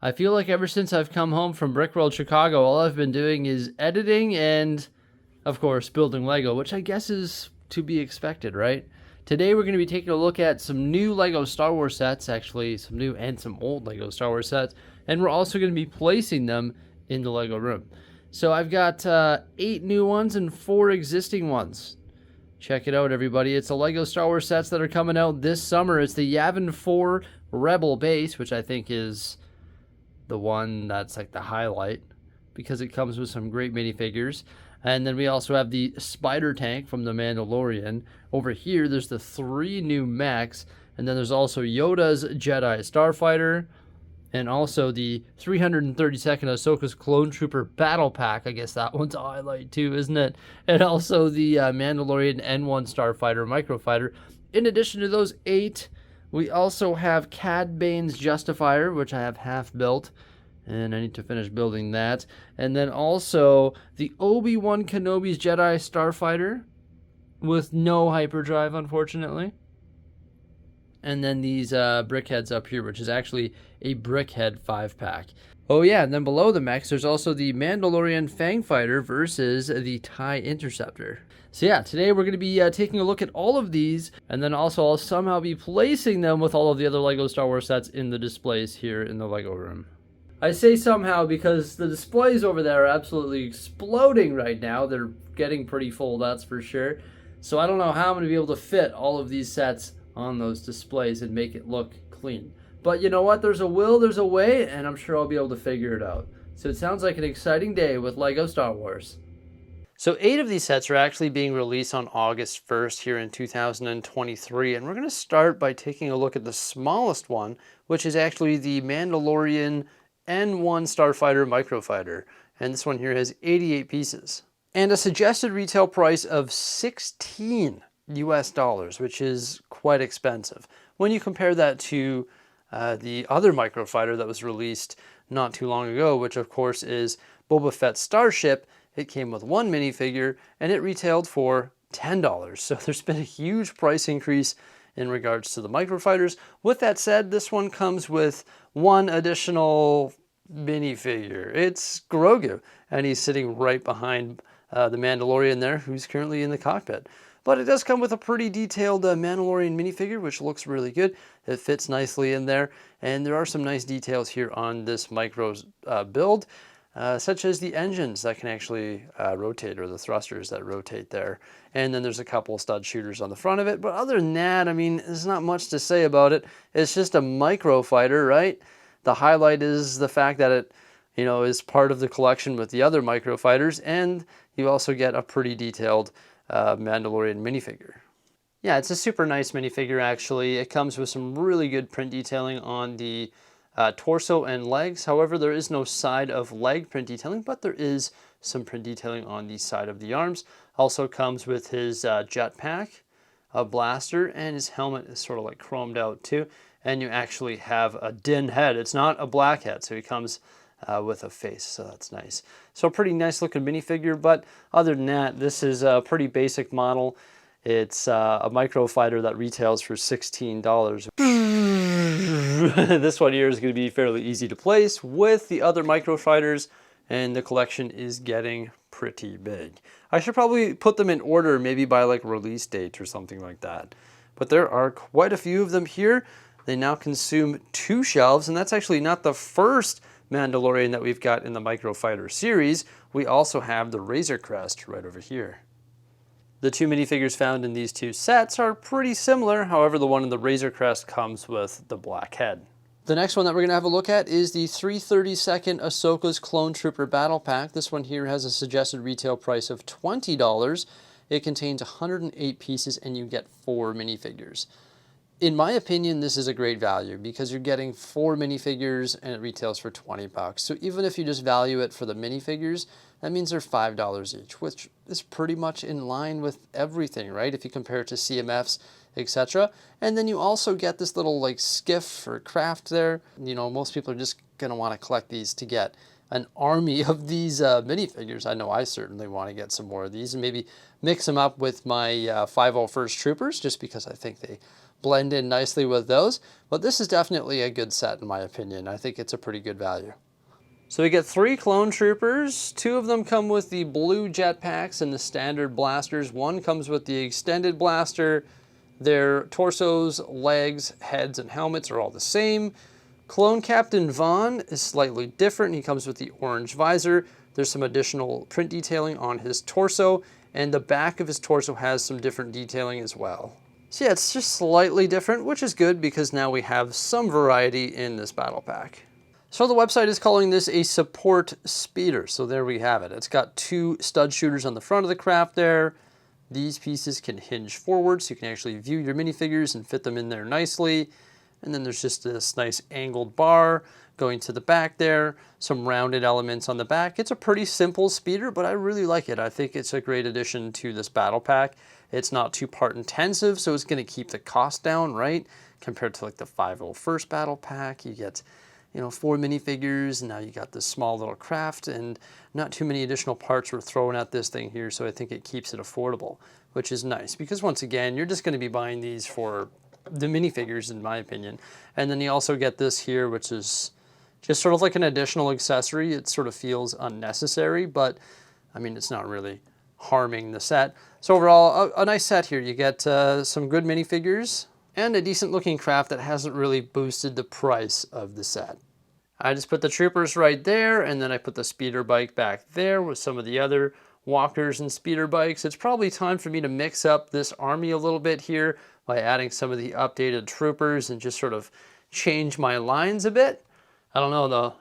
I feel like ever since I've come home from Brickworld Chicago, all I've been doing is editing and, of course, building Lego, which I guess is to be expected, right? Today we're going to be taking a look at some new Lego Star Wars sets, actually some new and some old Lego Star Wars sets, and we're also going to be placing them in the Lego room. So I've got 8 new ones and 4 existing ones. Check it out, everybody. It's the Lego Star Wars sets that are coming out this summer. It's the Yavin 4 Revel base, which I think is the one that's like the highlight because it comes with some great minifigures. And then we also have the spider tank from the Mandalorian. Over here, there's the 3 new Mechs, and then there's also Yoda's Jedi Starfighter, and also the 332nd Ahsoka's Clone Trooper Battle Pack. I guess that one's a highlight too, isn't it? And also the Mandalorian N1 Starfighter Microfighter. In addition to those 8, we also have Cad Banes Justifier, which I have half built, and I need to finish building that. And then also the Obi-Wan Kenobi's Jedi Starfighter with no hyperdrive, unfortunately. And then these Brickheadz up here, which is actually a Brickhead 5-pack. Oh yeah, and then below the mechs, there's also the Mandalorian Fang Fighter versus the TIE Interceptor. So yeah, today we're going to be taking a look at all of these, and then also I'll somehow be placing them with all of the other LEGO Star Wars sets in the displays here in the LEGO room. I say somehow because the displays over there are absolutely exploding right now. They're getting pretty full, that's for sure. So I don't know how I'm going to be able to fit all of these sets on those displays and make it look clean. But you know what? There's a will, there's a way, and I'm sure I'll be able to figure it out. So it sounds like an exciting day with LEGO Star Wars. So 8 of these sets are actually being released on August 1st here in 2023, and we're going to start by taking a look at the smallest one, which is actually the Mandalorian N1 Starfighter Microfighter, and this one here has 88 pieces. And a suggested retail price of $16 US, which is quite expensive. When you compare that to the other Microfighter that was released not too long ago, which of course is Boba Fett's Starship, it came with 1 minifigure and it retailed for $10. So there's been a huge price increase in regards to the Microfighters. With that said, this one comes with 1 additional minifigure. It's Grogu, and he's sitting right behind the Mandalorian there, who's currently in the cockpit. But it does come with a pretty detailed Mandalorian minifigure, which looks really good. It fits nicely in there, and there are some nice details here on this micro build, such as the engines that can actually rotate, or the thrusters that rotate there. And then there's a couple stud shooters on the front of it. But other than that, I mean, there's not much to say about it. It's just a Microfighter, right? The highlight is the fact that it, you know, is part of the collection with the other Microfighters, and you also get a pretty detailed Mandalorian minifigure. Yeah, it's a super nice minifigure actually. It comes with some really good print detailing on the torso and legs. However, there is no side of leg print detailing, but there is some print detailing on the side of the arms. Also comes with his jetpack, a blaster, and his helmet is sort of like chromed out too. And you actually have a din head. It's not a black head, so he comes with a face, so that's nice. So a pretty nice looking minifigure, but other than that, this is a pretty basic model. It's a Microfighter that retails for $16. This one here is going to be fairly easy to place with the other Microfighters, and the collection is getting pretty big. I should probably put them in order, maybe by like release date or something like that. But there are quite a few of them here. They now consume 2 shelves, and that's actually not the first Mandalorian that we've got in the Microfighter series. We also have the Razor Crest right over here. The 2 minifigures found in these 2 sets are pretty similar, however the one in the Razor Crest comes with the black head. The next one that we're going to have a look at is the 332nd Ahsoka's Clone Trooper Battle Pack. This one here has a suggested retail price of $20. It contains 108 pieces and you get 4 minifigures. In my opinion, this is a great value because you're getting 4 minifigures and it retails for $20. So even if you just value it for the minifigures, that means they're $5 each, which is pretty much in line with everything, right? If you compare it to CMFs, etc. And then you also get this little like skiff or craft there. You know, most people are just going to want to collect these to get an army of these minifigures. I know I certainly want to get some more of these and maybe mix them up with my 501st Troopers, just because I think they blend in nicely with those. But this is definitely a good set in my opinion. I think it's a pretty good value. So we get 3 clone troopers. 2 of them come with the blue jetpacks and the standard blasters. 1 comes with the extended blaster. Their torsos, legs, heads, and helmets are all the same. Clone Captain Vaughn is slightly different. He comes with the orange visor. There's some additional print detailing on his torso, and the back of his torso has some different detailing as well. So yeah, it's just slightly different, which is good because now we have some variety in this battle pack. So the website is calling this a support speeder. So there we have it. It's got 2 stud shooters on the front of the craft there. These pieces can hinge forward so you can actually view your minifigures and fit them in there nicely. And then there's just this nice angled bar going to the back there, some rounded elements on the back. It's a pretty simple speeder, but I really like it. I think it's a great addition to this battle pack. It's not too part intensive, so it's going to keep the cost down, right? Compared to like the 501st battle pack, you get, you know, 4 minifigures, and now you got this small little craft, and not too many additional parts were thrown at this thing here, so I think it keeps it affordable, which is nice, because once again, you're just going to be buying these for the minifigures, in my opinion. And then you also get this here, which is just sort of like an additional accessory. It sort of feels unnecessary, but I mean, it's not really harming the set. So overall, a nice set here. You get some good minifigures and a decent looking craft that hasn't really boosted the price of the set. I just put the troopers right there, and then I put the speeder bike back there with some of the other walkers and speeder bikes. It's probably time for me to mix up this army a little bit here by adding some of the updated troopers and just sort of change my lines a bit. I don't know though.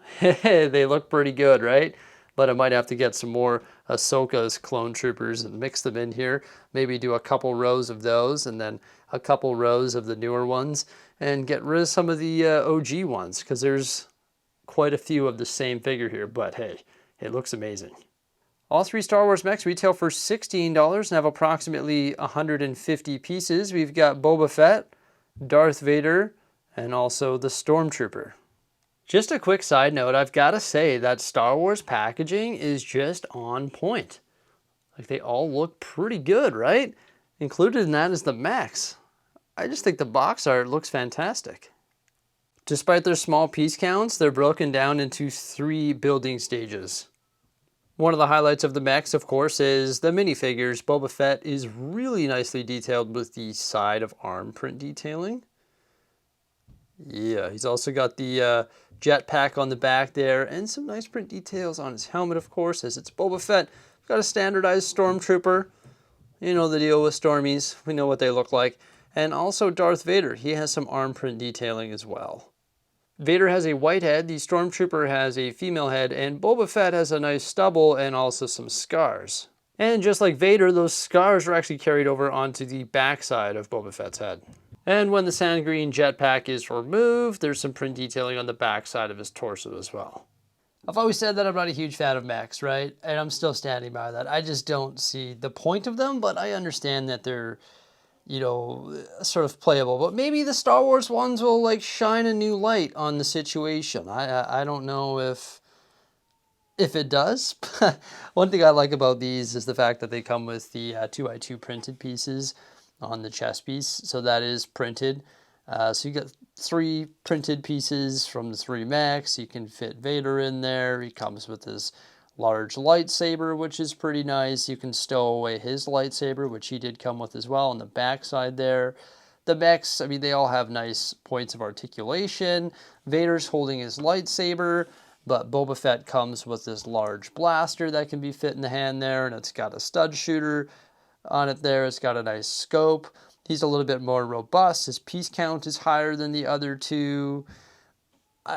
They look pretty good, right? But I might have to get some more Ahsoka's clone troopers and mix them in here. Maybe do a couple rows of those and then a couple rows of the newer ones and get rid of some of the OG ones, because there's quite a few of the same figure here, but hey, it looks amazing. All 3 Star Wars mechs retail for $16 and have approximately 150 pieces. We've got Boba Fett, Darth Vader, and also the Stormtrooper. Just a quick side note, I've got to say that Star Wars packaging is just on point. Like, they all look pretty good, right? Included in that is the mechs. I just think the box art looks fantastic. Despite their small piece counts, they're broken down into 3 building stages. One of the highlights of the mechs, of course, is the minifigures. Boba Fett is really nicely detailed with the side of arm print detailing. Yeah, he's also got the jetpack on the back there and some nice print details on his helmet, of course, as it's Boba Fett. Got a standardized Stormtrooper. You know the deal with Stormies. We know what they look like. And also Darth Vader. He has some arm print detailing as well. Vader has a white head, the Stormtrooper has a female head, and Boba Fett has a nice stubble and also some scars. And just like Vader, those scars are actually carried over onto the backside of Boba Fett's head. And when the sand green jetpack is removed, there's some print detailing on the backside of his torso as well. I've always said that I'm not a huge fan of mechs, right? And I'm still standing by that. I just don't see the point of them, but I understand that they're, you know, sort of playable. But maybe the Star Wars ones will like shine a new light on the situation. I don't know if it does. One thing I like about these is the fact that they come with the 2x2 printed pieces on the chest piece. So that is printed. So you get 3 printed pieces from the 3 mechs. You can fit Vader in there. He comes with his large lightsaber, which is pretty nice. You can stow away his lightsaber, which he did come with as well on the back side there. The mechs, I mean, they all have nice points of articulation. Vader's holding his lightsaber, but Boba Fett comes with this large blaster that can be fit in the hand there, and it's got a stud shooter on it there. It's got a nice scope. He's a little bit more robust. His piece count is higher than the other 2.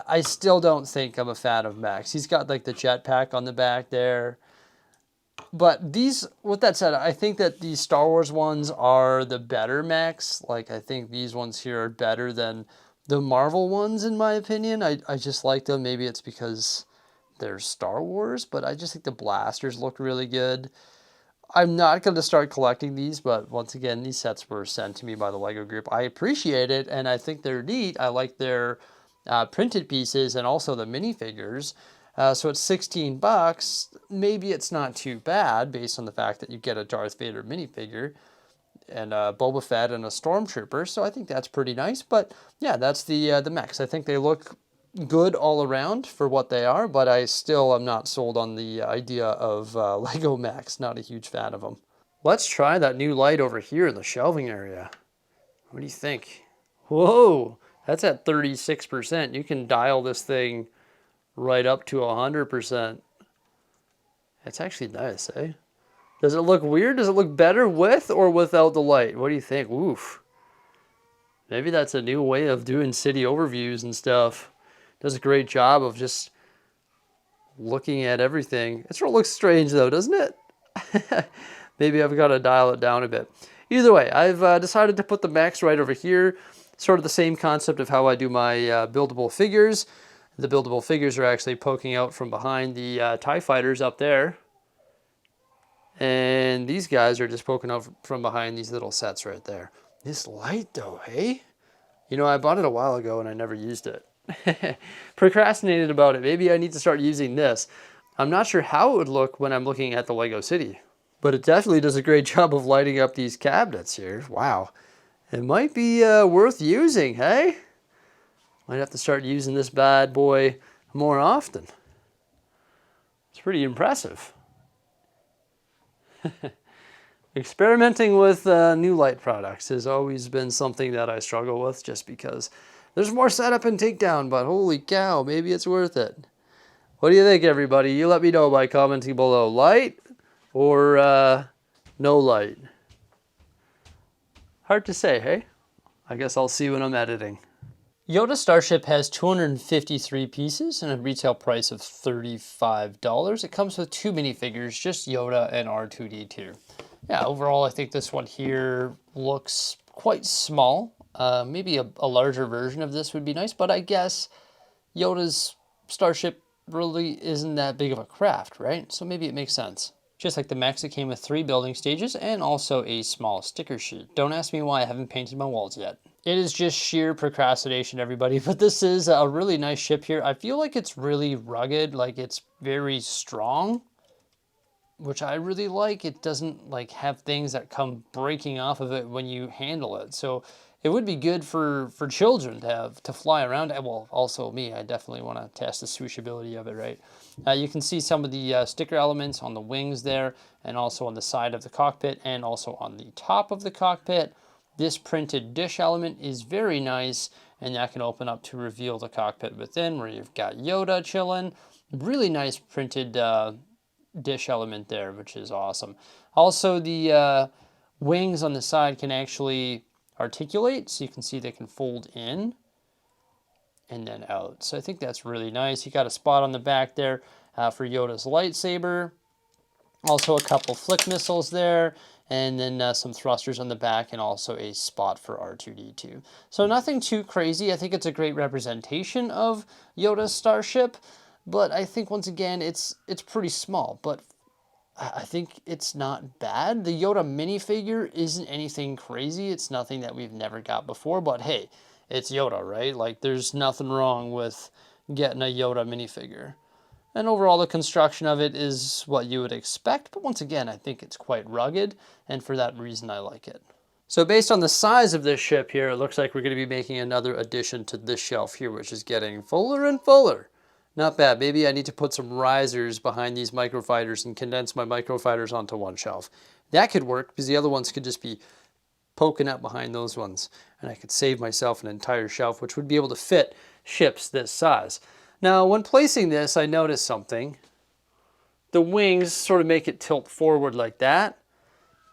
I still don't think I'm a fan of mechs. He's got like the jetpack on the back there. But these, with that said, I think that these Star Wars ones are the better mechs. Like, I think these ones here are better than the Marvel ones, in my opinion. I just like them. Maybe it's because they're Star Wars, but I just think the blasters look really good. I'm not going to start collecting these, but once again, these sets were sent to me by the LEGO group. I appreciate it, and I think they're neat. I like their printed pieces and also the minifigures. So it's $16. Maybe it's not too bad based on the fact that you get a Darth Vader minifigure. and a Boba Fett and a Stormtrooper, so I think that's pretty nice. But yeah, that's the mechs. I think they look good all around for what they are, but I still am not sold on the idea of Lego mechs. Not a huge fan of them. Let's try that new light over here in the shelving area. What do you think? Whoa, that's at 36%. You can dial this thing right up to 100%. It's actually nice, eh? Does it look weird? Does it look better with or without the light? What do you think? Oof. Maybe that's a new way of doing city overviews and stuff. Does a great job of just looking at everything. It sort of looks strange though, doesn't it? Maybe I've got to dial it down a bit. Either way, I've decided to put the mechs right over here. Sort of the same concept of how I do my buildable figures. The buildable figures are actually poking out from behind the TIE fighters up there. And these guys are just poking out from behind these little sets right there. This light though, hey? You know, I bought it a while ago and I never used it. Procrastinated about it. Maybe I need to start using this. I'm not sure how it would look when I'm looking at the Lego City, but it definitely does a great job of lighting up these cabinets here. Wow. It might be worth using, hey? Might have to start using this bad boy more often. It's pretty impressive. Experimenting with new light products has always been something that I struggle with just because there's more setup and takedown, but holy cow, maybe it's worth it. What do you think, everybody? You let me know by commenting below. Light or no light? Hard to say, hey? I guess I'll see when I'm editing. Yoda Starship has 253 pieces and a retail price of $35. It comes with 2 minifigures, just Yoda and R2-D2. Yeah, overall I think this one here looks quite small. Maybe a larger version of this would be nice, but I guess Yoda's Starship really isn't that big of a craft, right? So maybe it makes sense. Just like the Mechs, it came with 3 building stages and also a small sticker sheet. Don't ask me why I haven't painted my walls yet. It is just sheer procrastination, everybody, but this is a really nice ship here. I feel like it's really rugged, like it's very strong, which I really like. It doesn't like have things that come breaking off of it when you handle it. So it would be good for children to fly around. Well, also me, I definitely want to test the swooshability of it, right? You can see some of the sticker elements on the wings there, and also on the side of the cockpit, and also on the top of the cockpit. This printed dish element is very nice, and that can open up to reveal the cockpit within, where you've got Yoda chilling. Really nice printed dish element there, which is awesome. Also, the wings on the side can actually articulate, so you can see they can fold in and then out. So I think that's really nice. You got a spot on the back there for Yoda's lightsaber. Also a couple flick missiles there, and then some thrusters on the back, and also a spot for R2-D2. So nothing too crazy. I think it's a great representation of Yoda's starship, but I think once again it's pretty small, but I think it's not bad. The Yoda minifigure isn't anything crazy. It's nothing that we've never got before, but hey, it's Yoda, right? Like there's nothing wrong with getting a Yoda minifigure. And overall, the construction of it is what you would expect. But once again, I think it's quite rugged. And for that reason, I like it. So based on the size of this ship here, it looks like we're going to be making another addition to this shelf here, which is getting fuller and fuller. Not bad. Maybe I need to put some risers behind these microfighters and condense my microfighters onto one shelf. That could work because the other ones could just be poking up behind those ones. And I could save myself an entire shelf, which would be able to fit ships this size. Now, when placing this, I noticed something. The wings sort of make it tilt forward like that.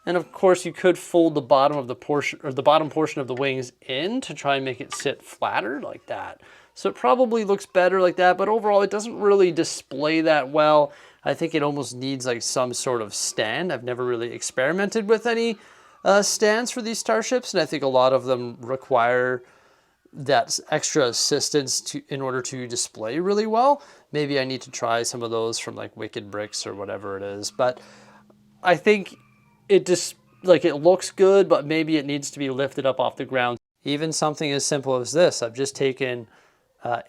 And of course, you could fold the bottom of the portion, or the bottom portion of the wings in to try and make it sit flatter like that. So it probably looks better like that, but overall, it doesn't really display that well. I think it almost needs like some sort of stand. I've never really experimented with any stands for these starships, and I think a lot of them require that extra assistance in order to display really well. Maybe I need to try some of those from like Wicked Bricks or whatever it is. But I think it just like it looks good, but maybe it needs to be lifted up off the ground. Even something as simple as this. I've just taken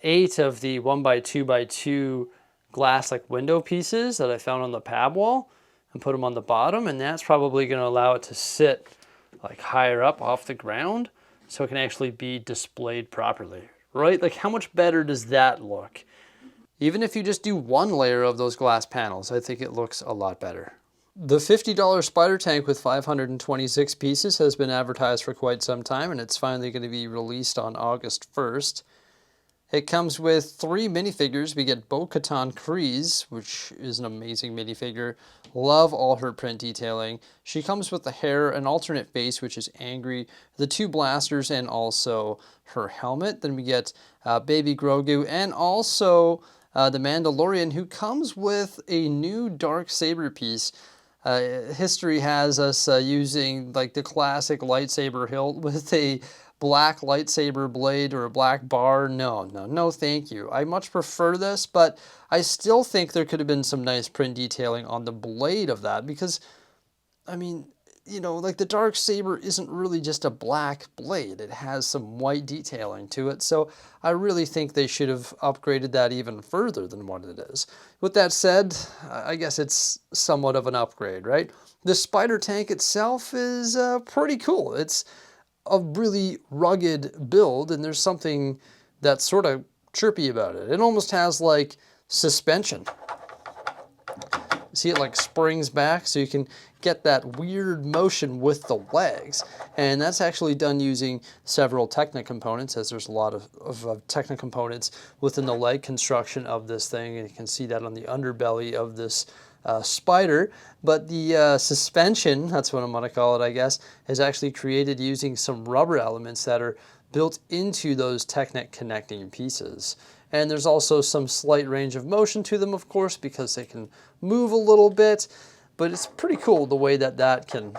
8 of the 1x2x2 glass like window pieces that I found on the pab wall and put them on the bottom, and that's probably going to allow it to sit like higher up off the ground so it can actually be displayed properly, right? Like how much better does that look? Even if you just do one layer of those glass panels, I think it looks a lot better. The $50 spider tank with 526 pieces has been advertised for quite some time, and it's finally going to be released on August 1st. It comes with 3 minifigures. We get Bo-Katan Kryze, which is an amazing minifigure. Love all her print detailing. She comes with the hair, an alternate face, which is angry, the 2 blasters, and also her helmet. Then we get Baby Grogu, and also the Mandalorian, who comes with a new dark saber piece. History has us using like the classic lightsaber hilt with a black lightsaber blade or a black bar. No, thank you. I much prefer this, but I still think there could have been some nice print detailing on the blade of that because, I mean, you know, like the dark saber isn't really just a black blade. It has some white detailing to it. So I really think they should have upgraded that even further than what it is. With that said, I guess it's somewhat of an upgrade, right? The spider tank itself is pretty cool. It's a really rugged build, and there's something that's sort of chirpy about it. It almost has like suspension. See, it like springs back, so you can get that weird motion with the legs. And that's actually done using several Technic components, as there's a lot of Technic components within the leg construction of this thing. And you can see that on the underbelly of this spider. But the suspension, that's what I'm going to call it, I guess, is actually created using some rubber elements that are built into those Technic connecting pieces. And there's also some slight range of motion to them, of course, because they can move a little bit. But it's pretty cool the way that that can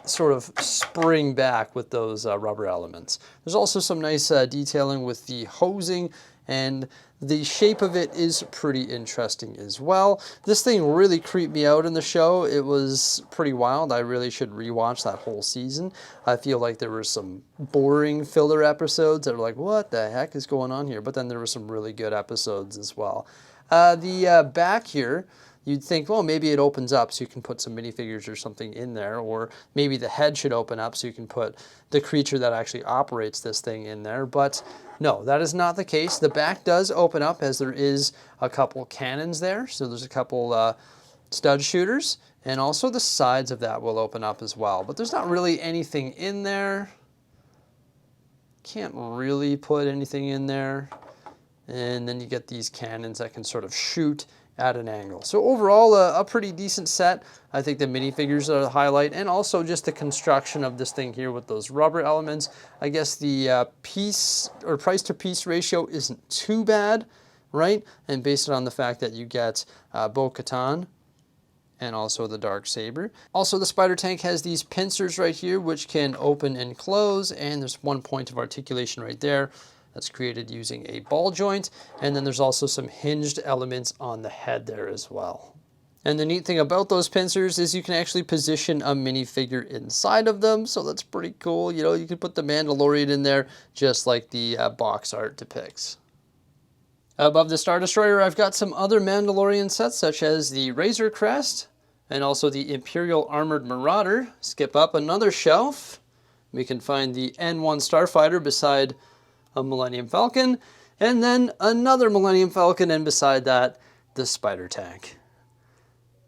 sort of spring back with those rubber elements. There's also some nice detailing with the hosing, and the shape of it is pretty interesting as well. This thing really creeped me out in the show. It was pretty wild. I really should rewatch that whole season. I feel like there were some boring filler episodes that were like, what the heck is going on here? But then there were some really good episodes as well. The back here, you'd think, well, maybe it opens up so you can put some minifigures or something in there, or maybe the head should open up so you can put the creature that actually operates this thing in there. But no, that is not the case. The back does open up, as there is a couple cannons there. So there's a couple stud shooters, and also the sides of that will open up as well. But there's not really anything in there. Can't really put anything in there. And then you get these cannons that can sort of shoot at an angle. So overall, a pretty decent set. I think the minifigures are the highlight, and also just the construction of this thing here with those rubber elements. I guess the piece or price to piece ratio isn't too bad, right? And based on the fact that you get Bo-Katan and also the Darksaber. Also, the spider tank has these pincers right here, which can open and close, and there's one point of articulation right there. That's created using a ball joint, and then there's also some hinged elements on the head there as well. And the neat thing about those pincers is you can actually position a minifigure inside of them, so that's pretty cool. You know, you can put the Mandalorian in there just like the box art depicts. Above the Star Destroyer, I've got some other Mandalorian sets, such as the Razor Crest and also the Imperial Armored Marauder. Skip up another shelf. We can find the N1 Starfighter beside a Millennium Falcon, and then another Millennium Falcon, and beside that, the spider tank.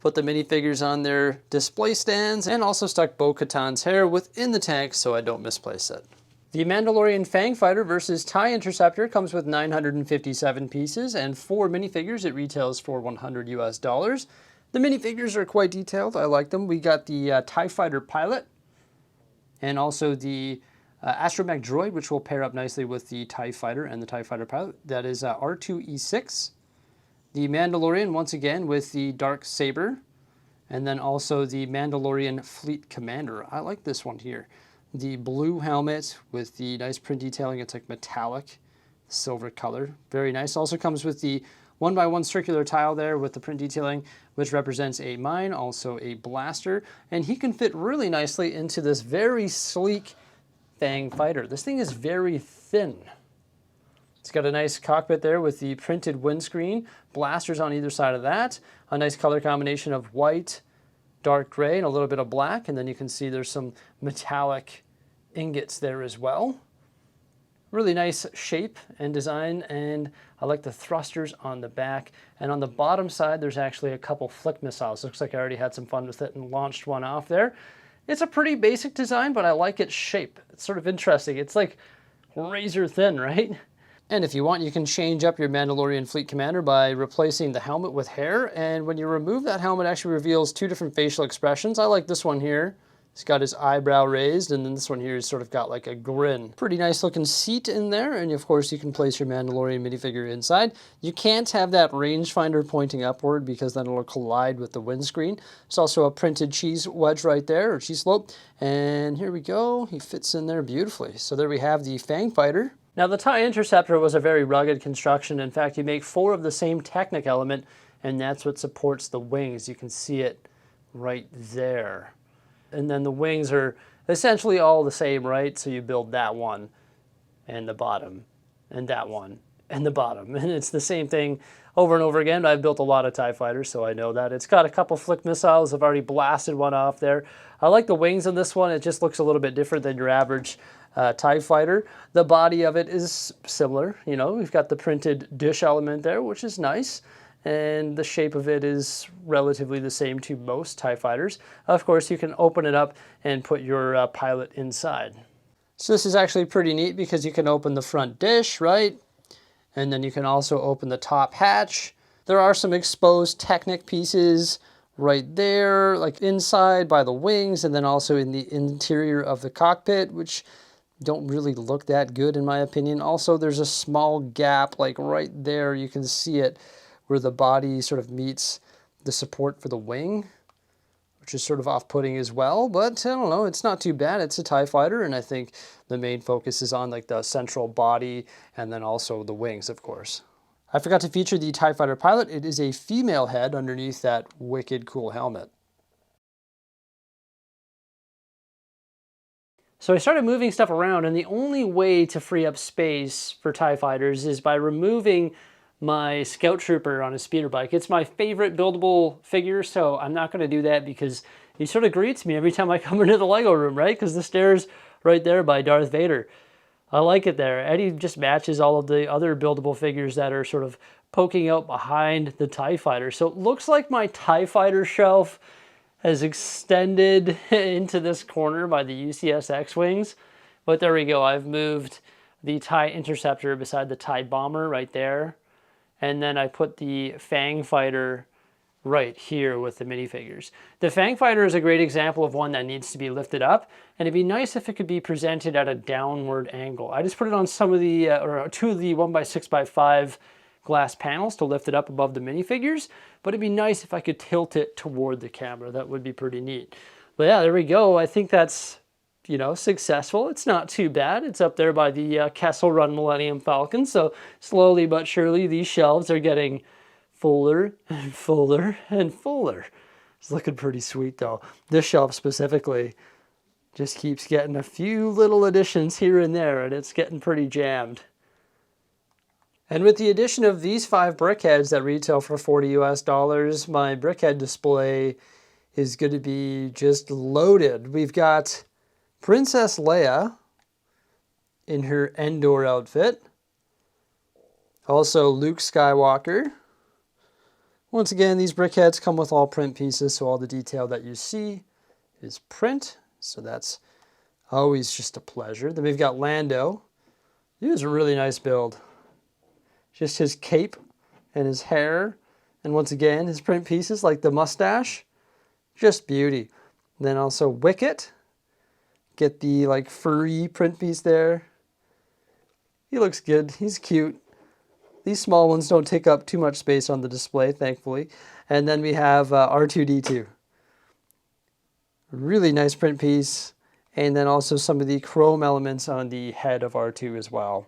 Put the minifigures on their display stands, and also stuck Bo-Katan's hair within the tank so I don't misplace it. The Mandalorian Fang Fighter versus TIE Interceptor comes with 957 pieces and 4 minifigures. It retails for $100 US. The minifigures are quite detailed. I like them. We got the TIE Fighter pilot, and also the Astromech droid, which will pair up nicely with the TIE Fighter and the TIE Fighter pilot. That is R2-E6. The Mandalorian, once again, with the Darksaber. And then also the Mandalorian Fleet Commander. I like this one here. The blue helmet with the nice print detailing. It's like metallic, silver color. Very nice. Also comes with the 1x1 circular tile there with the print detailing, which represents a mine, also a blaster. And he can fit really nicely into this very sleek Fang fighter. This thing is very thin. It's got a nice cockpit there with the printed windscreen, blasters on either side of that, a nice color combination of white, dark gray and a little bit of black, and then you can see there's some metallic ingots there as well. Really nice shape and design, and I like the thrusters on the back. And on the bottom side, there's actually a couple flick missiles. Looks like I already had some fun with it and launched one off there. It's a pretty basic design, but I like its shape. It's sort of interesting. It's like razor thin, right? And if you want, you can change up your Mandalorian Fleet Commander by replacing the helmet with hair. And when you remove that helmet, it actually reveals two different facial expressions. I like this one here. He's got his eyebrow raised, and then this one here has sort of got like a grin. Pretty nice looking seat in there, and of course you can place your Mandalorian minifigure inside. You can't have that rangefinder pointing upward because then it'll collide with the windscreen. There's also a printed cheese wedge right there, or cheese slope, and here we go. He fits in there beautifully. So there we have the Fang fighter. Now the TIE Interceptor was a very rugged construction. In fact, you make 4 of the same Technic element, and that's what supports the wings. You can see it right there. And then the wings are essentially all the same, right? So you build that one and the bottom and that one and the bottom. And it's the same thing over and over again. I've built a lot of TIE fighters, so I know that. It's got a couple flick missiles. I've already blasted one off there. I like the wings on this one. It just looks a little bit different than your average TIE fighter. The body of it is similar. You know, we've got the printed dish element there, which is nice. And the shape of it is relatively the same to most TIE fighters. Of course, you can open it up and put your pilot inside. So this is actually pretty neat because you can open the front dish, right? And then you can also open the top hatch. There are some exposed Technic pieces right there, like inside by the wings, and then also in the interior of the cockpit, which don't really look that good in my opinion. Also, there's a small gap like right there. You can see it, where the body sort of meets the support for the wing, which is sort of off-putting as well, but I don't know, it's not too bad. It's a TIE fighter, and I think the main focus is on like the central body and then also the wings, of course. I forgot to feature the TIE fighter pilot. It is a female head underneath that wicked cool helmet. So I started moving stuff around, and the only way to free up space for TIE fighters is by removing my Scout Trooper on a speeder bike. It's my favorite buildable figure, so I'm not going to do that because he sort of greets me every time I come into the Lego room, right? Because the stairs right there by Darth Vader. I like it there. Eddie just matches all of the other buildable figures that are sort of poking out behind the TIE Fighter. So it looks like my TIE Fighter shelf has extended into this corner by the UCS X-Wings. But there we go. I've moved the TIE Interceptor beside the TIE Bomber right there. And then I put the Fang Fighter right here with the minifigures. The Fang Fighter is a great example of one that needs to be lifted up, and it'd be nice if it could be presented at a downward angle. I just put it on some of the, or 2 of the 1x6x5 glass panels to lift it up above the minifigures, but it'd be nice if I could tilt it toward the camera. That would be pretty neat. But yeah, there we go. I think that's, you know, successful. It's not too bad. It's up there by the Kessel Run Millennium Falcon. So slowly but surely these shelves are getting fuller and fuller and fuller. It's looking pretty sweet though. This shelf specifically just keeps getting a few little additions here and there, and it's getting pretty jammed. And with the addition of these 5 Brickheadz that retail for $40 US, my Brickhead display is going to be just loaded. We've got Princess Leia in her Endor outfit. Also Luke Skywalker. Once again, these Brickheadz come with all print pieces, so all the detail that you see is print. So that's always just a pleasure. Then we've got Lando. He was a really nice build. Just his cape and his hair. And once again, his print pieces like the mustache. Just beauty. And then also Wicket. Get the like furry print piece there. He looks good. He's cute. These small ones don't take up too much space on the display, thankfully. And then we have R2-D2. Really nice print piece. And then also some of the chrome elements on the head of R2 as well.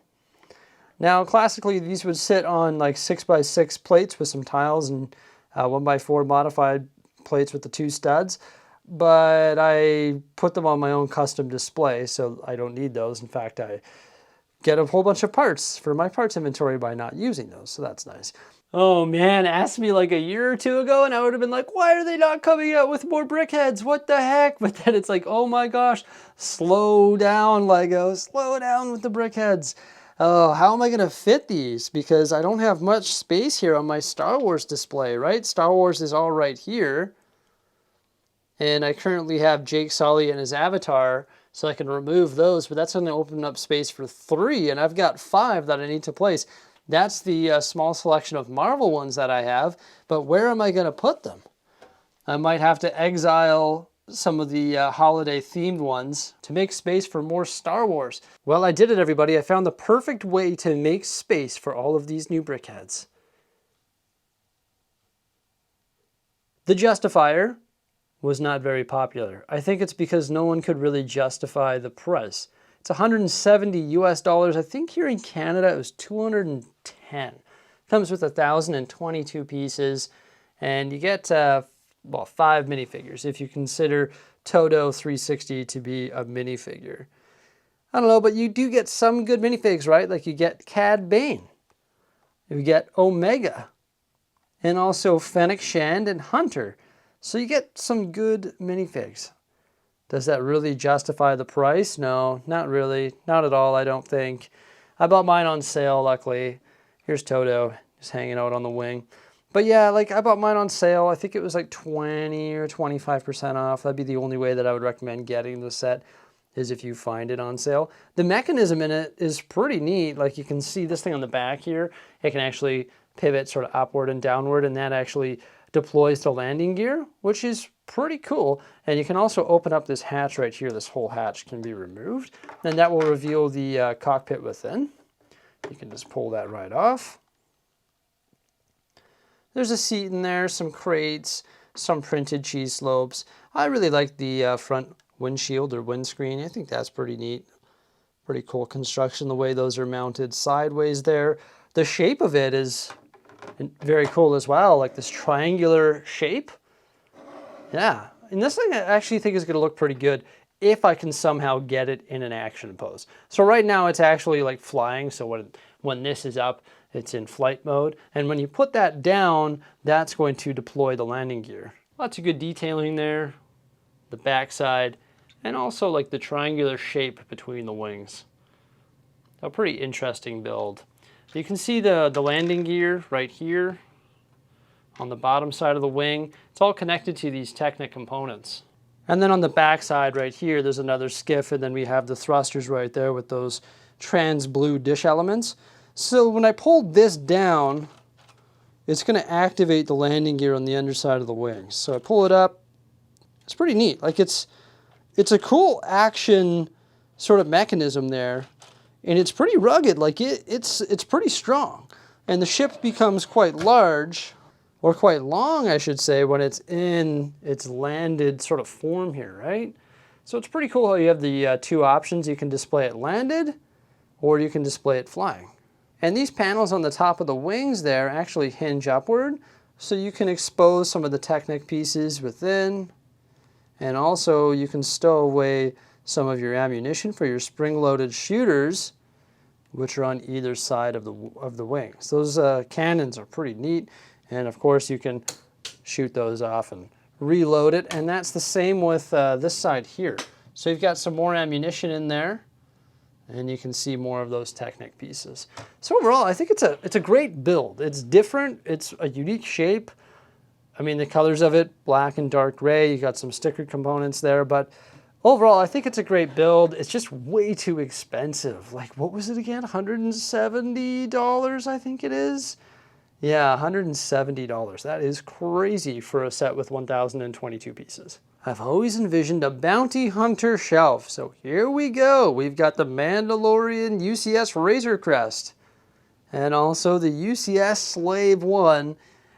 Now, classically, these would sit on like 6x6 plates with some tiles and 1x4 modified plates with the 2 studs. But I put them on my own custom display, so I don't need those. In fact, I get a whole bunch of parts for my parts inventory by not using those, so that's nice. Oh man, asked me like a year or two ago and I would have been like, why are they not coming out with more Brickheadz? What the heck? But then it's like, oh my gosh, slow down, Lego, slow down with the Brickheadz. Oh, how am I gonna fit these? Because I don't have much space here on my Star Wars display, right? Star Wars is all right here. And I currently have Jake Sully and his avatar, so I can remove those, but that's gonna open up space for 3, and I've got 5 that I need to place. That's the small selection of Marvel ones that I have, but where am I going to put them? I might have to exile some of the holiday-themed ones to make space for more Star Wars. Well, I did it, everybody. I found the perfect way to make space for all of these new Brickheadz. The Justifier was not very popular. I think it's because no one could really justify the price. It's 170 US dollars. I think here in Canada it was 210. Comes with 1,022 pieces, and you get well, 5 minifigures if you consider Toto 360 to be a minifigure. I don't know, but you do get some good minifigs, right? Like you get Cad Bane, you get Omega, and also Fennec Shand and Hunter. So you get some good minifigs. Does that really justify the price? No, not really. Not at all, I don't think. I bought mine on sale, luckily. Here's Toto, just hanging out on the wing. But yeah, like I bought mine on sale. I think it was like 20 or 25% off. That'd be the only way that I would recommend getting the set, is if you find it on sale. The mechanism in it is pretty neat. Like you can see this thing on the back here. It can actually pivot sort of upward and downward, and that actually deploys to landing gear, which is pretty cool. And you can also open up this hatch right here. This whole hatch can be removed, and that will reveal the cockpit within. You can just pull that right off. There's a seat in there, some crates, some printed cheese slopes. I really like the front windshield or windscreen. I think that's pretty neat. Pretty cool construction, the way those are mounted sideways there. The shape of it is very cool as well, like this triangular shape. Yeah, and this thing I actually think is going to look pretty good if I can somehow get it in an action pose. So right now it's actually like flying, so when this is up, it's in flight mode. And when you put that down, that's going to deploy the landing gear. Lots of good detailing there, the backside, and also like the triangular shape between the wings. A pretty interesting build. You can see the landing gear right here on the bottom side of the wing. It's all connected to these Technic components. And then on the back side right here, there's another skiff, and then we have the thrusters right there with those trans blue dish elements. So when I pull this down, it's going to activate the landing gear on the underside of the wings. So I pull it up. It's pretty neat. Like it's a cool action sort of mechanism there. And it's pretty rugged, like it's pretty strong. And the ship becomes quite large, or quite long, I should say, when it's in its landed sort of form here, right? So it's pretty cool how you have the 2 options. You can display it landed, or you can display it flying. And these panels on the top of the wings there actually hinge upward, so you can expose some of the Technic pieces within, and also you can stow away some of your ammunition for your spring-loaded shooters, which are on either side of the wings. Those cannons are pretty neat, and of course you can shoot those off and reload it, and that's the same with this side here. So you've got some more ammunition in there, and you can see more of those Technic pieces. So overall, I think it's a great build. It's different, it's a unique shape. I mean, the colors of it, black and dark gray, you got some sticker components there, but overall, I think it's a great build. It's just way too expensive. Like, what was it again? $170, I think it is? Yeah, $170. That is crazy for a set with 1,022 pieces. I've always envisioned a bounty hunter shelf. So here we go. We've got the Mandalorian UCS Razor Crest, and also the UCS Slave 1,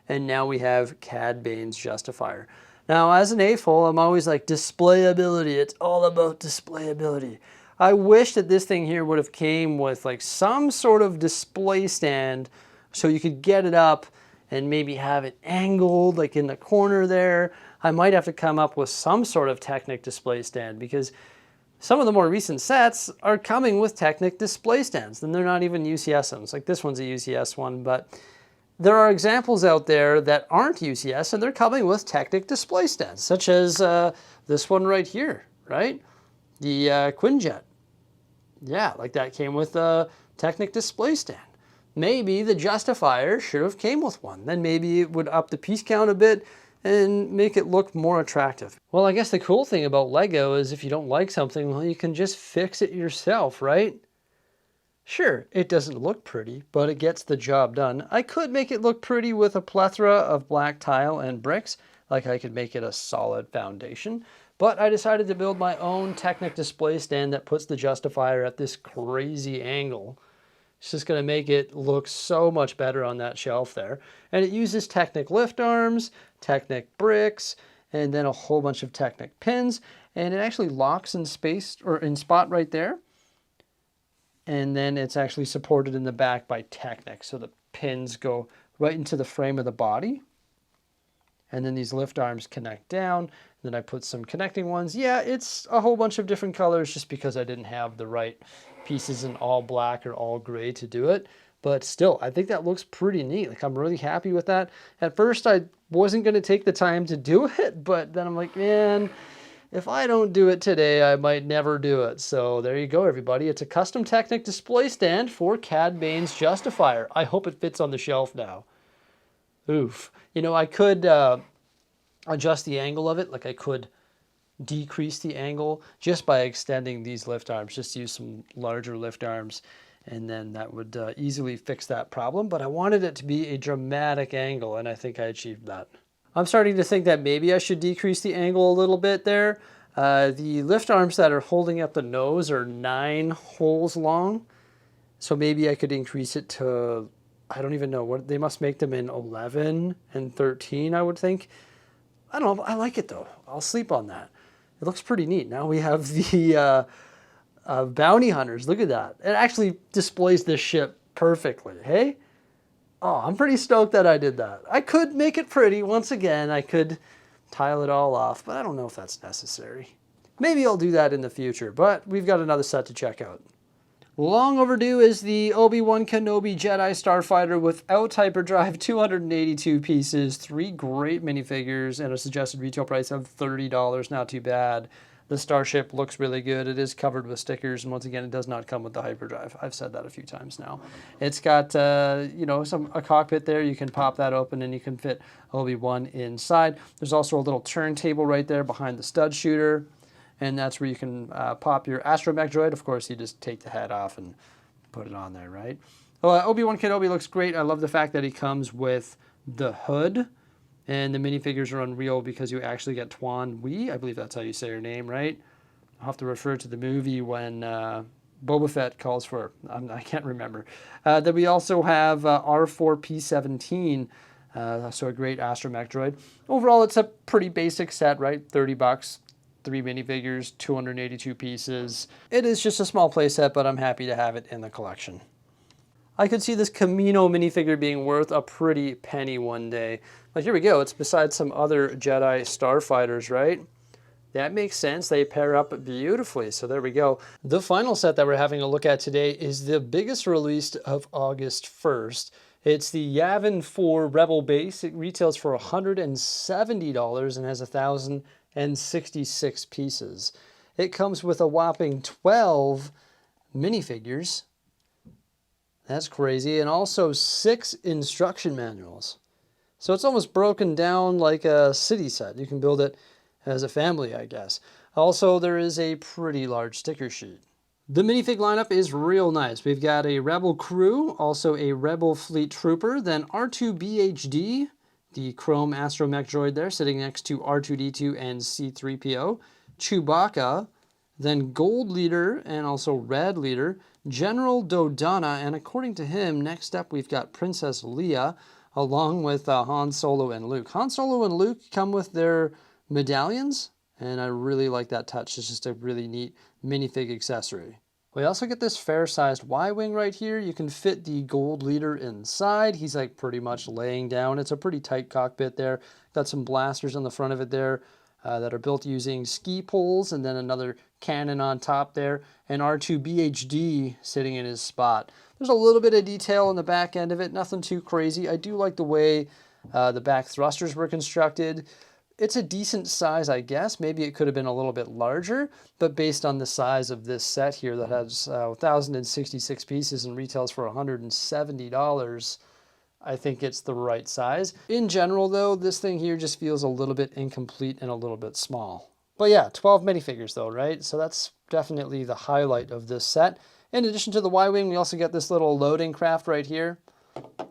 and now we have Cad Banes Justifier. Now, as an AFOL, I'm always like, displayability. It's all about displayability. I wish that this thing here would have came with like some sort of display stand so you could get it up and maybe have it angled like in the corner there. I might have to come up with some sort of Technic display stand, because some of the more recent sets are coming with Technic display stands, and they're not even UCS ones. Like this one's a UCS one, but there are examples out there that aren't UCS, and they're coming with Technic display stands, such as this one right here, right? The Quinjet. Yeah, like that came with a Technic display stand. Maybe the Justifier should have came with one. Then maybe it would up the piece count a bit and make it look more attractive. Well, I guess the cool thing about Lego is if you don't like something, well, you can just fix it yourself, right? Sure, it doesn't look pretty, but it gets the job done. I could make it look pretty with a plethora of black tile and bricks, like I could make it a solid foundation, but I decided to build my own Technic display stand that puts the Justifier at this crazy angle. It's just going to make it look so much better on that shelf there. And it uses Technic lift arms, Technic bricks, and then a whole bunch of Technic pins, and it actually locks in space or in spot right there. And then it's actually supported in the back by Technic. So the pins go right into the frame of the body. And then these lift arms connect down. Then I put some connecting ones. Yeah, it's a whole bunch of different colors just because I didn't have the right pieces in all black or all gray to do it. But still, I think that looks pretty neat. Like, I'm really happy with that. At first, I wasn't going to take the time to do it. But then I'm like, man, if I don't do it today, I might never do it. So there you go, everybody. It's a custom Technic display stand for Cad Banes Justifier. I hope it fits on the shelf now. Oof. You know, I could adjust the angle of it. Like, I could decrease the angle just by extending these lift arms. Just use some larger lift arms, and then that would easily fix that problem. But I wanted it to be a dramatic angle, and I think I achieved that. I'm starting to think that maybe I should decrease the angle a little bit there. The lift arms that are holding up the nose are 9 holes long. So maybe I could increase it to, I don't even know, what they must make them in 11 and 13, I would think. I don't know, I like it though. I'll sleep on that. It looks pretty neat. Now we have the bounty hunters. Look at that. It actually displays this ship perfectly, hey? Oh, I'm pretty stoked that I did that. I could make it pretty. Once again, I could tile it all off, but I don't know if that's necessary. Maybe I'll do that in the future, but we've got another set to check out. Long overdue is the Obi-Wan Kenobi Jedi Starfighter without hyperdrive, 282 pieces, 3 great minifigures, and a suggested retail price of $30. Not too bad. The starship looks really good. It is covered with stickers, and once again, it does not come with the hyperdrive. I've said that a few times now. It's got, you know, a cockpit there. You can pop that open, and you can fit Obi-Wan inside. There's also a little turntable right there behind the stud shooter, and that's where you can pop your astromech droid. Of course, you just take the head off and put it on there, right? Well, Obi-Wan Kenobi looks great. I love the fact that he comes with the hood. And the minifigures are unreal because you actually get Tuan Wee. I believe that's how you say her name, right? I'll have to refer to the movie when Boba Fett calls for her. I can't remember. Then we also have R4P17, so a great astromech droid. Overall, it's a pretty basic set, right? $30, 3 minifigures, 282 pieces. It is just a small playset, but I'm happy to have it in the collection. I could see this Camino minifigure being worth a pretty penny one day. But here we go. It's beside some other Jedi Starfighters, right? That makes sense. They pair up beautifully. So there we go. The final set that we're having a look at today is the biggest release of August 1st. It's the Yavin 4 Revel base. It retails for $170 and has 1,066 pieces. It comes with a whopping 12 minifigures. That's crazy. And also 6 instruction manuals. So it's almost broken down like a city set. You can build it as a family, I guess. Also, there is a pretty large sticker sheet. The minifig lineup is real nice. We've got a Rebel crew, also a Rebel fleet trooper, then R2BHD, the chrome astromech droid there, sitting next to R2D2 and C3PO, Chewbacca, then Gold Leader and also Red Leader, General Dodonna, and according to him, next up we've got Princess Leia, along with Han Solo and Luke. Han Solo and Luke come with their medallions, and I really like that touch. It's just a really neat minifig accessory. We also get this fair-sized Y-wing right here. You can fit the Gold Leader inside. He's like pretty much laying down. It's a pretty tight cockpit there. Got some blasters on the front of it there that are built using ski poles, and then another cannon on top there, and R2BHD sitting in his spot. There's a little bit of detail on the back end of it, nothing too crazy. I do like the way the back thrusters were constructed. It's a decent size, I guess. Maybe it could have been a little bit larger, but based on the size of this set here that has 1,066 pieces and retails for $170, I think it's the right size. In general, though, this thing here just feels a little bit incomplete and a little bit small. But yeah, 12 minifigures though, right? So that's definitely the highlight of this set. In addition to the Y-Wing, we also get this little loading craft right here.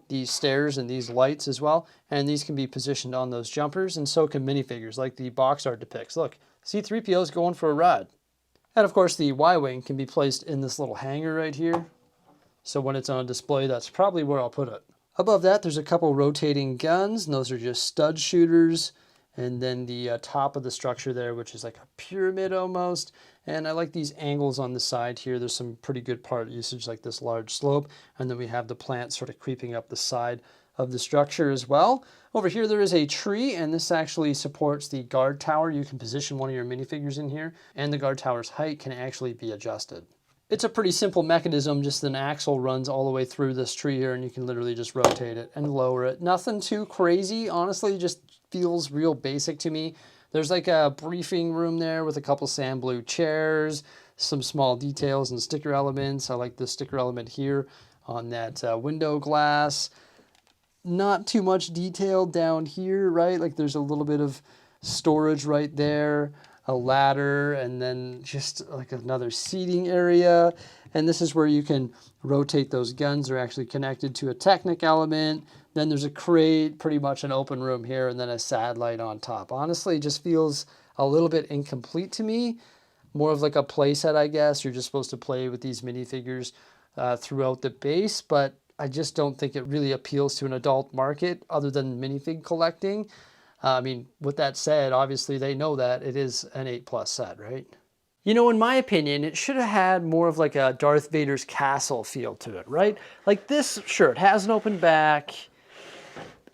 These stairs and these lights as well. And these can be positioned on those jumpers, and so can minifigures like the box art depicts. Look, C-3PO is going for a ride. And of course the Y-Wing can be placed in this little hanger right here. So when it's on display, that's probably where I'll put it. Above that, there's a couple rotating guns, and those are just stud shooters. And then the top of the structure there, which is like a pyramid almost. And I like these angles on the side here. There's some pretty good part usage, like this large slope. And then we have the plant sort of creeping up the side of the structure as well. Over here, there is a tree, and this actually supports the guard tower. You can position one of your minifigures in here, and the guard tower's height can actually be adjusted. It's a pretty simple mechanism, just an axle runs all the way through this tree here, and you can literally just rotate it and lower it. Nothing too crazy, honestly, just feels real basic to me. There's like a briefing room there with a couple sand blue chairs, some small details and sticker elements. I like the sticker element here on that window glass. Not too much detail down here, right? Like there's a little bit of storage right there, a ladder, and then just like another seating area. And this is where you can rotate those guns. They're actually connected to a Technic element. Then there's a crate, pretty much an open room here, and then a satellite on top. Honestly, it just feels a little bit incomplete to me. More of like a play set, I guess. You're just supposed to play with these minifigures throughout the base, but I just don't think it really appeals to an adult market other than minifig collecting. I mean, with that said, obviously they know that it is an 8+ set, right? You know, in my opinion, it should have had more of like a Darth Vader's castle feel to it, right? Like this, sure, it has an open back.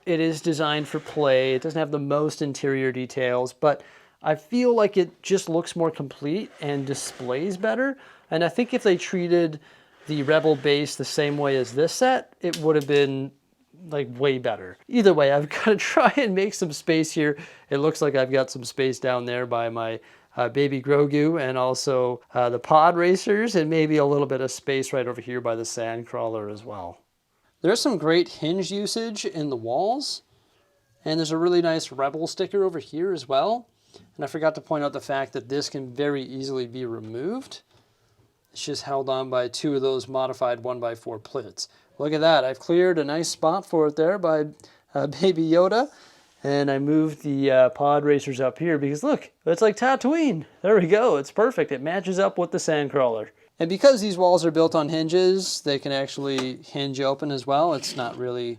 It is designed for play. It doesn't have the most interior details, but I feel like it just looks more complete and displays better. And I think if they treated the Rebel base the same way as this set, it would have been like way better. Either way, I've got to try and make some space here. It looks like I've got some space down there by my baby Grogu, and also the pod racers, and maybe a little bit of space right over here by the sandcrawler as well. There's some great hinge usage in the walls, and there's a really nice Rebel sticker over here as well. And I forgot to point out the fact that this can very easily be removed. It's just held on by two of those modified 1x4 pivots. Look at that. I've cleared a nice spot for it there by baby Yoda. And I moved the pod racers up here because look, it's like Tatooine. There we go. It's perfect. It matches up with the sandcrawler. And because these walls are built on hinges, they can actually hinge open as well. It's not really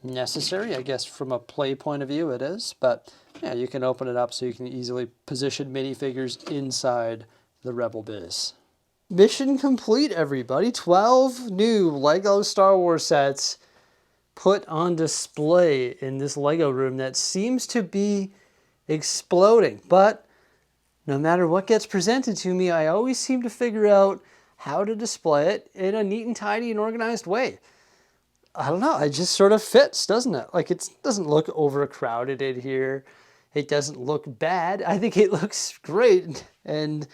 necessary. I guess from a play point of view it is. But yeah, you can open it up so you can easily position minifigures inside the Rebel base. Mission complete, everybody. 12 new LEGO Star Wars sets put on display in this LEGO room that seems to be exploding. But no matter what gets presented to me, I always seem to figure out how to display it in a neat and tidy and organized way. I don't know, it just sort of fits, doesn't it? Like it doesn't look overcrowded in here. It doesn't look bad. I think it looks great, and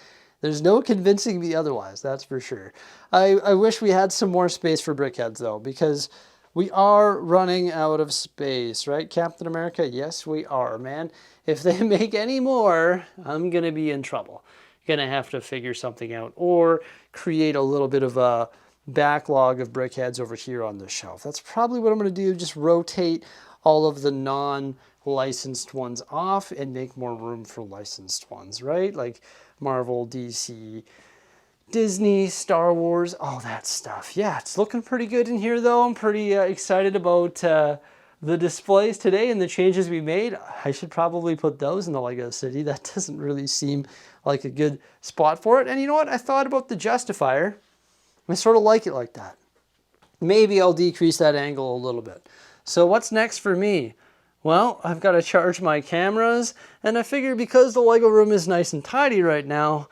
there's no convincing me otherwise, that's for sure. I wish we had some more space for Brickheadz though, because we are running out of space, right, Captain America? Yes, we are, man. If they make any more, I'm going to be in trouble. Going to have to figure something out or create a little bit of a backlog of Brickheadz over here on the shelf. That's probably what I'm going to do, just rotate all of the non-licensed ones off and make more room for licensed ones, right? Like Marvel, DC, Disney, Star Wars, all that stuff. Yeah, it's looking pretty good in here though. I'm pretty excited about the displays today and the changes we made. I should probably put those in the LEGO City. That doesn't really seem like a good spot for it. And you know what? I thought about the Justifier. I sort of like it like that. Maybe I'll decrease that angle a little bit. So what's next for me? Well, I've got to charge my cameras, and I figure because the LEGO room is nice and tidy right now,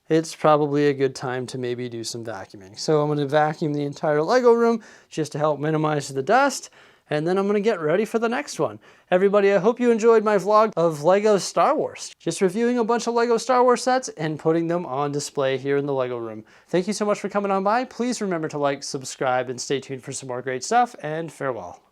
it's probably a good time to maybe do some vacuuming. So I'm going to vacuum the entire Lego room just to help minimize the dust, and then I'm going to get ready for the next one. Everybody, I hope you enjoyed my vlog of Lego Star Wars. Just reviewing a bunch of Lego Star Wars sets and putting them on display here in the Lego room. Thank you so much for coming on by. Please remember to like, subscribe, and stay tuned for some more great stuff, and farewell.